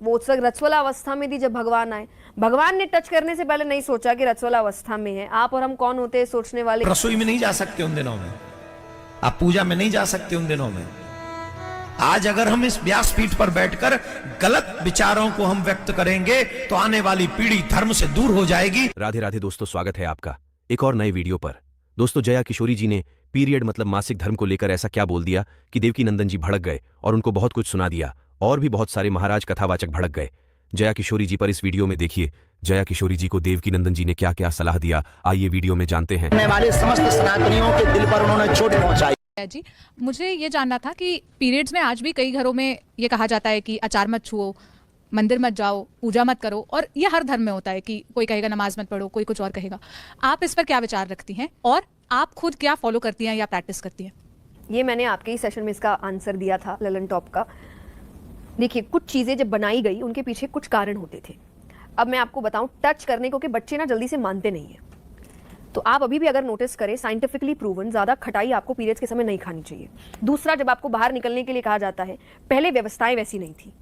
वो उत्सर्ग रजस्वला अवस्था में थी जब भगवान आए। भगवान ने टच करने से पहले नहीं सोचा कि रजस्वला अवस्था में है। आप और हम कौन होते हैं सोचने वाले। रसोई में नहीं जा सकते उन दिनों में, आप पूजा में नहीं जा सकते उन दिनों में। आज अगर हम इस व्यासपीठ पर बैठकर गलत विचारों को हम व्यक्त करेंगे तो आने वाली पीढ़ी धर्म से दूर हो जाएगी। राधे राधे दोस्तों, स्वागत है आपका एक और नए वीडियो पर। दोस्तों, जया किशोरी जी ने पीरियड मतलब मासिक धर्म को लेकर ऐसा क्या बोल दिया कि देवकी नंदन जी भड़क गए और उनको बहुत कुछ सुना दिया और भी बहुत सारे महाराज कथावाचक भड़क गए। जया किशोरी जी पर इस वीडियो में देखिए जया किशोरी जी को देवकी नंदन जी ने क्या क्या सलाह दिया। आइए वीडियो में जानते हैं। वाले समस्त सनातनियों के दिल पर उन्होंने चोट पहुंचाई। जी, मुझे ये जानना था कि पीरियड्स में आज भी कई घरों में ये कहा जाता है कि अचार मत छुओ, मंदिर मत जाओ, पूजा मत करो, और ये हर धर्म में होता है कि कोई कहेगा नमाज मत पढ़ो, कोई कुछ और कहेगा। आप इस पर क्या विचार रखती हैं और आप खुद क्या फॉलो करती हैं या प्रैक्टिस करती हैं? ये मैंने आपके ही सेशन में इसका आंसर दिया था ललन टॉप का। देखिए, कुछ चीज़ें जब बनाई गई उनके पीछे कुछ कारण होते थे। अब मैं आपको बताऊं, टच करने को कि बच्चे ना जल्दी से मानते नहीं है। तो आप अभी भी अगर नोटिस करें, साइंटिफिकली प्रूवन ज़्यादा खटाई आपको पीरियड्स के समय नहीं खानी चाहिए। दूसरा, जब आपको बाहर निकलने के लिए कहा जाता है, पहले व्यवस्थाएं वैसी नहीं थी।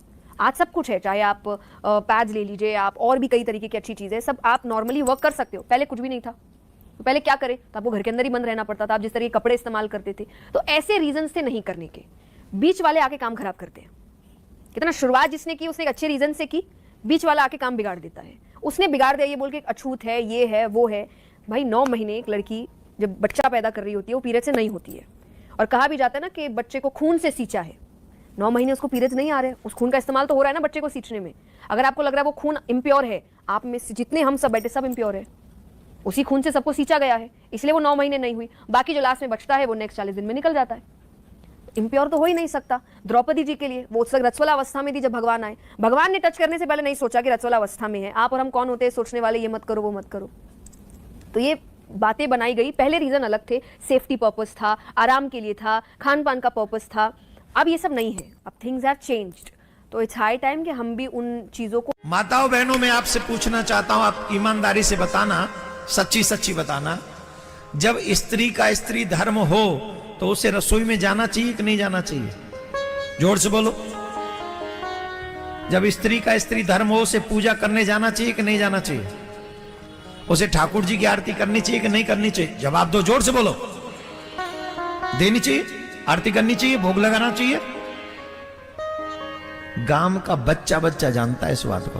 आज सब कुछ है, चाहे आप पैड्स ले लीजिए, आप और भी कई तरीके की अच्छी चीज़ें सब आप नॉर्मली वर्क कर सकते हो। पहले कुछ भी नहीं था, तो पहले क्या करें, तो आपको घर के अंदर ही बंद रहना पड़ता था। आप जिस तरह के कपड़े इस्तेमाल करते थे, तो ऐसे रीजंस थे नहीं करने के। बीच वाले आके काम खराब करते हैं। कितना शुरुआत जिसने की उसने एक अच्छे रीजन से की, बीच वाला आके काम बिगाड़ देता है। उसने बिगाड़ दिया ये बोल के अछूत है, ये है, वो है। भाई 9 महीने एक लड़की जब बच्चा पैदा कर रही होती है वो पीरियड से नहीं होती है। और कहा भी जाता है ना कि बच्चे को खून से सींचा है। 9 महीने उसको पीरियड्स नहीं आ रहे, उस खून का इस्तेमाल तो हो रहा है ना बच्चे को सींचने में। अगर आपको लग रहा है वो खून इम्प्योर है, आप में से जितने हम सब बैठे सब इम्प्योर है, उसी खून से सबको सींचा गया है, इसलिए वो 9 महीने नहीं हुई। बाकी जो लास्ट में बचता है वो नेक्स्ट 40 दिन में निकल जाता है। इम्प्योर तो हो ही नहीं सकता। द्रौपदी जी के लिए वो रजस्वला अवस्था में थी जब भगवान आए। भगवान ने टच करने से पहले नहीं सोचा कि रजस्वला अवस्था में है। आप और हम कौन होते हैं सोचने वाले, ये मत करो वो मत करो। तो ये बातें बनाई गई। पहले रीजन अलग थे, सेफ्टी पर्पस था, आराम के लिए था, खान पान का पर्पस था। अब ये सब नहीं है, अब थिंग्स हैव चेंज्ड। तो इट्स हाई टाइम कि हम भी उन चीजों को। माताओं बहनों, मैं आपसे पूछना चाहता हूं, आप ईमानदारी से बताना, सच्ची सच्ची बताना, जब स्त्री का स्त्री धर्म हो तो उसे रसोई में जाना चाहिए कि नहीं जाना चाहिए? जोर से बोलो। जब स्त्री का स्त्री धर्म हो उसे पूजा करने जाना चाहिए कि नहीं जाना चाहिए? उसे ठाकुर जी की आरती करनी चाहिए कि नहीं करनी चाहिए? जवाब दो, जोर से बोलो। देनी चाहिए, आरती करनी चाहिए, भोग लगाना चाहिए। गांव का बच्चा बच्चा जानता है इस बात को।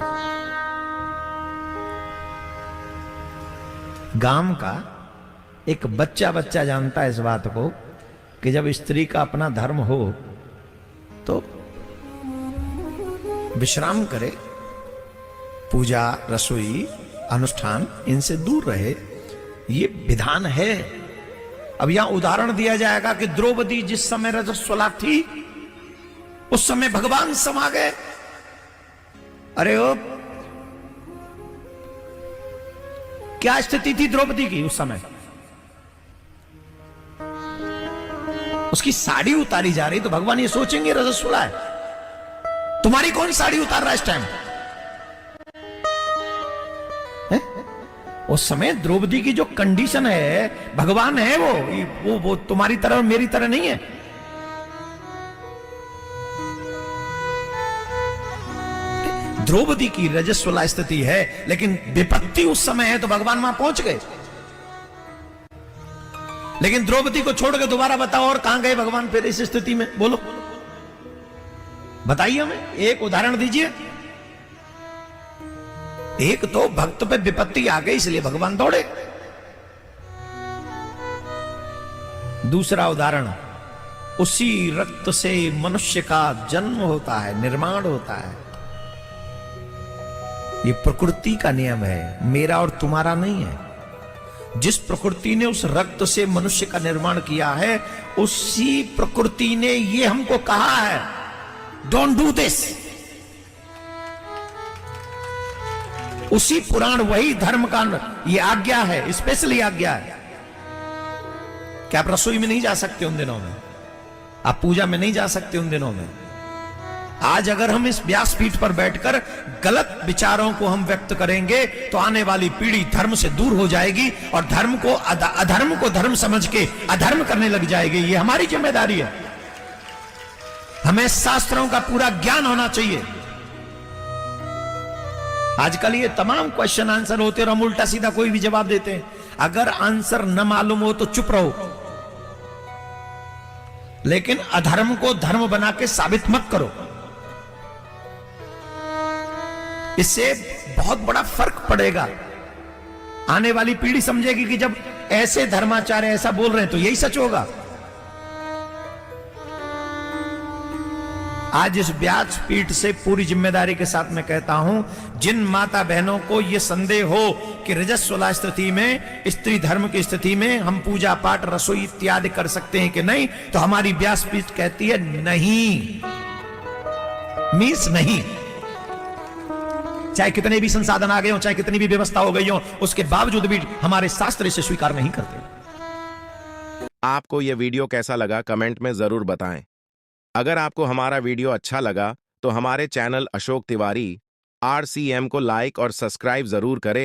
गांव का एक बच्चा बच्चा जानता है इस बात को कि जब स्त्री का अपना धर्म हो तो विश्राम करे, पूजा, रसोई, अनुष्ठान इनसे दूर रहे। ये विधान है। अब यहां उदाहरण दिया जाएगा कि द्रौपदी जिस समय रजस्वला थी उस समय भगवान समा गए। अरे ओ, क्या स्थिति थी द्रौपदी की उस समय? उसकी साड़ी उतारी जा रही तो भगवान ये सोचेंगे रजस्वला है। तुम्हारी कौन साड़ी उतार रहा है इस टाइम? उस समय द्रौपदी की जो कंडीशन है, भगवान है वो तुम्हारी तरह और मेरी तरह नहीं है। द्रौपदी की रजस्वला स्थिति है, लेकिन विपत्ति उस समय है तो भगवान वहां पहुंच गए। लेकिन द्रौपदी को छोड़ के दोबारा बताओ और कहां गए भगवान फिर इस स्थिति में? बोलो, बताइए हमें, एक उदाहरण दीजिए। एक तो भक्त पे विपत्ति आ गई इसलिए भगवान दौड़े। दूसरा उदाहरण, उसी रक्त से मनुष्य का जन्म होता है, निर्माण होता है। ये प्रकृति का नियम है, मेरा और तुम्हारा नहीं है। जिस प्रकृति ने उस रक्त से मनुष्य का निर्माण किया है, उसी प्रकृति ने ये हमको कहा है, डोंट डू दिस। उसी पुराण, वही धर्म का ये आज्ञा है, स्पेशली आज्ञा है कि आप रसोई में नहीं जा सकते उन दिनों में, आप पूजा में नहीं जा सकते उन दिनों में। आज अगर हम इस व्यासपीठ पर बैठकर गलत विचारों को हम व्यक्त करेंगे तो आने वाली पीढ़ी धर्म से दूर हो जाएगी और धर्म को अधर्म को धर्म समझ के अधर्म करने लग जाएगी। ये हमारी जिम्मेदारी है। हमें शास्त्रों का पूरा ज्ञान होना चाहिए। आजकल ये तमाम क्वेश्चन आंसर होते और हम उल्टा सीधा कोई भी जवाब देते हैं। अगर आंसर न मालूम हो तो चुप रहो, लेकिन अधर्म को धर्म बना के साबित मत करो। इससे बहुत बड़ा फर्क पड़ेगा। आने वाली पीढ़ी समझेगी कि जब ऐसे धर्माचार्य ऐसा बोल रहे हैं तो यही सच होगा। आज इस व्यासपीठ से पूरी जिम्मेदारी के साथ मैं कहता हूं, जिन माता बहनों को यह संदेह हो कि रजस्वला स्थिति में, स्त्री धर्म की स्थिति में हम पूजा पाठ रसोई इत्यादि कर सकते हैं कि नहीं, तो हमारी व्यासपीठ कहती है नहीं, मीन्स नहीं। चाहे कितने भी संसाधन आ गए हो, चाहे कितनी भी व्यवस्था हो गई हो, उसके बावजूद भी हमारे शास्त्र इसे स्वीकार नहीं करते। आपको यह वीडियो कैसा लगा कमेंट में जरूर बताएं। अगर आपको हमारा वीडियो अच्छा लगा तो हमारे चैनल अशोक तिवारी RCM को लाइक और सब्सक्राइब जरूर करें।